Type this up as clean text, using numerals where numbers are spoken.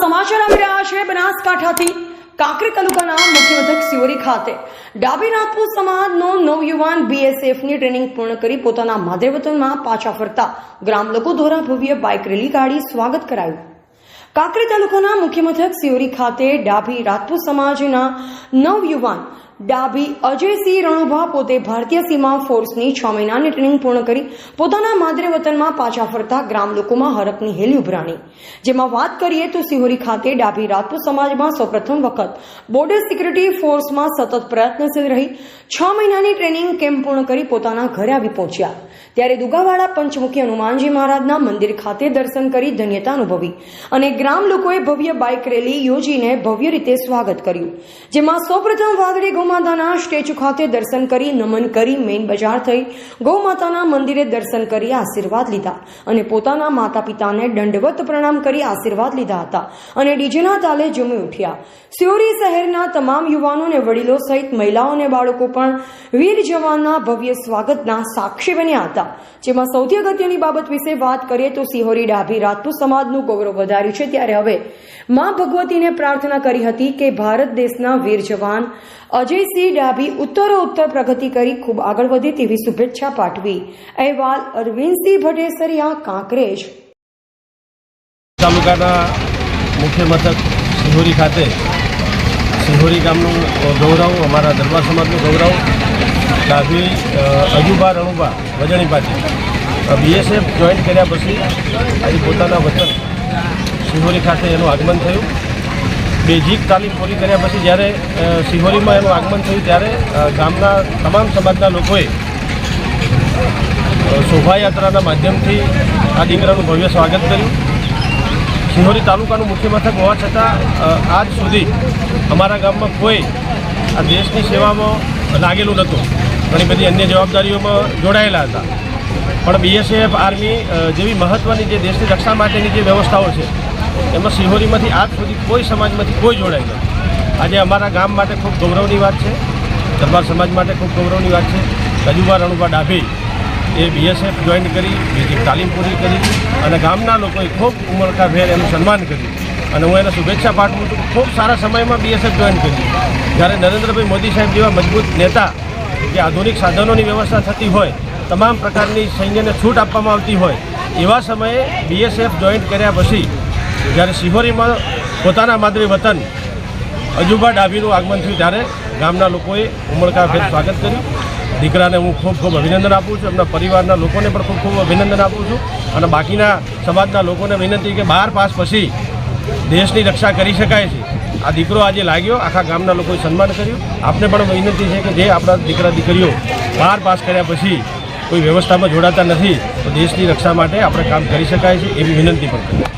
સમાચાર આવી રહ્યા છે બનાસકાંઠાથી કાંકરેજ તાલુકાના મુખ્ય મથક સિહોરી ખાતે ડાબી રાજપૂત સમાજનો નવયુવાન બીએસએફની ટ્રેનિંગ પૂર્ણ કરી પોતાના માદરે વતનમાં પાછા ફરતા ગ્રામ લોકો દ્વારા ભવ્ય બાઇક રેલી કાઢી સ્વાગત કરાયું। કાંકરેજ તાલુકાના મુખ્ય મથક સિહોરી ખાતે ડાબી રાજપૂત સમાજના નવયુવાન ડાબી અજયસિંહ રણુભા પોતે ભારતીય સીમા ફોર્સની 6 મહિનાની ટ્રેનિંગ પૂર્ણ કરી પોતાના માદરે વતનમાં પાછા ફરતા ગ્રામ લોકોમાં હરખની હેલી ઉભરાણી। જેમાં વાત કરીએ તો સિહોરી ખાતે ડાબી રાજપૂત સમાજમાં સૌપ્રથમ વખત બોર્ડર સિક્યુરિટી ફોર્સમાં સતત પ્રયત્નશીલ રહી 6 મહિનાની ટ્રેનિંગ કેમ્પ પૂર્ણ કરી પોતાના ઘરે આવી પહોંચ્યા। ત્યારે દુગાવાડા પંચમુખી હનુમાનજી મહારાજના મંદિર ખાતે દર્શન કરી ધન્યતા અનુભવી અને ગ્રામ લોકોએ ભવ્ય બાઇક રેલી યોજીને ભવ્ય રીતે સ્વાગત કર્યું। જેમાં સૌપ્રથમ વાદળી ગૌમાતાના સ્ટેચ્યુ ખાતે દર્શન કરી નમન કરી મેઇન બજાર થઈ ગૌમાતાના મંદિરે દર્શન કરી આશીર્વાદ લીધા અને પોતાના માતા પિતાને દંડવત પ્રણામ કરી આશીર્વાદ લીધા હતા અને ડીજેના તાલે ઝૂમી ઉઠ્યા। સિહોરી શહેરના તમામ યુવાનો અને વડીલો સહિત મહિલાઓ અને બાળકો પણ વીર જવાનના ભવ્ય સ્વાગતના સાક્ષી બન્યા હતા। જેમાં સૌથી અગત્યની બાબત વિશે વાત કરીએ તો સિહોરી ડાભી રાજપૂત સમાજનું ગૌરવ વધાર્યું છે। ત્યારે હવે માં ભગવતીને પ્રાર્થના કરી હતી કે ભારત દેશના વીર જવાન અજયસિંહ ડાભી ઉત્તરોત્તર પ્રગતિ કરી ખૂબ આગળ વધે તેવી શુભેચ્છા પાઠવી। અહેવાલ અરવિંદસિંહ ભટેસરિયા, કાંકરેજ તાલુકાના મુખ્ય મથક સિહોરી ખાતે સિહોરી ગામનું ગૌરવ, અમારા દરબાર સમાજનું ગૌરવ, ડાભી અજુબા રણુબા વજણી પાછી બીએસએફ જોઈન કર્યા પછી આજે પોતાના વતન સિહોરી ખાતે એનું આગમન થયું। બેઝિક તાલીમ પૂરી કર્યા પછી જ્યારે સિહોરીમાં એનું આગમન થયું ત્યારે ગામના તમામ સમાજના લોકોએ શોભાયાત્રાના માધ્યમથી આ દીકરાનું ભવ્ય સ્વાગત કર્યું। સિહોરી તાલુકાનું મુખ્ય મથક હોવા છતાં આજ સુધી અમારા ગામમાં કોઈ આ દેશની સેવામાં લાગેલું નહોતું, ઘણી બધી અન્ય જવાબદારીઓમાં જોડાયેલા હતા, પણ બીએસએફ આર્મી જેવી મહત્ત્વની જે દેશની રક્ષા માટેની જે વ્યવસ્થાઓ છે એમાં સિહોરીમાંથી આજ સુધી કોઈ સમાજમાંથી કોઈ જોડાય નથી। આજે અમારા ગામ માટે ખૂબ ગૌરવની વાત છે, દરબાર સમાજ માટે ખૂબ ગૌરવની વાત છે। અજુબા રણુબા ડાભી એ બીએસએફ જોઈન કરી, બેઝિક તાલીમ પૂરી કરી અને ગામના લોકોએ ખૂબ ઉમળકાભેર એનું સન્માન કર્યું અને હું એને શુભેચ્છા પાઠવું છું। ખૂબ સારા સમયમાં બીએસએફ જોઈન કરી, જ્યારે નરેન્દ્રભાઈ મોદી સાહેબ જેવા મજબૂત નેતા કે આધુનિક સાધનોની વ્યવસ્થા થતી હોય, તમામ પ્રકારની સૈન્યને છૂટ આપવામાં આવતી હોય, એવા સમયે બીએસએફ જોઈન કર્યા પછી જ્યારે સિહોરીમાં પોતાના માદરે વતન અજુબા ડાભીનું આગમન થયું ત્યારે ગામના લોકોએ ઉમળકાભેર સ્વાગત કર્યું। દીકરાને હું ખૂબ ખૂબ અભિનંદન આપું છું, એમના પરિવારના લોકોને પણ ખૂબ ખૂબ અભિનંદન આપું છું અને બાકીના સમાજના લોકોને વિનંતી કે 12 પાસ પછી દેશની રક્ષા કરી શકાય છે। આ દીકરો આજે લાગ્યો, આખા ગામના લોકોએ સન્માન કર્યું। આપને પણ વિનંતી છે કે જે આપણા દીકરા દીકરીઓ 12 પાસ કર્યા પછી કોઈ વ્યવસ્થામાં જોડાતા નથી તો દેશની રક્ષા માટે આપણે કામ કરી શકાય છે એવી વિનંતી પણ કરી।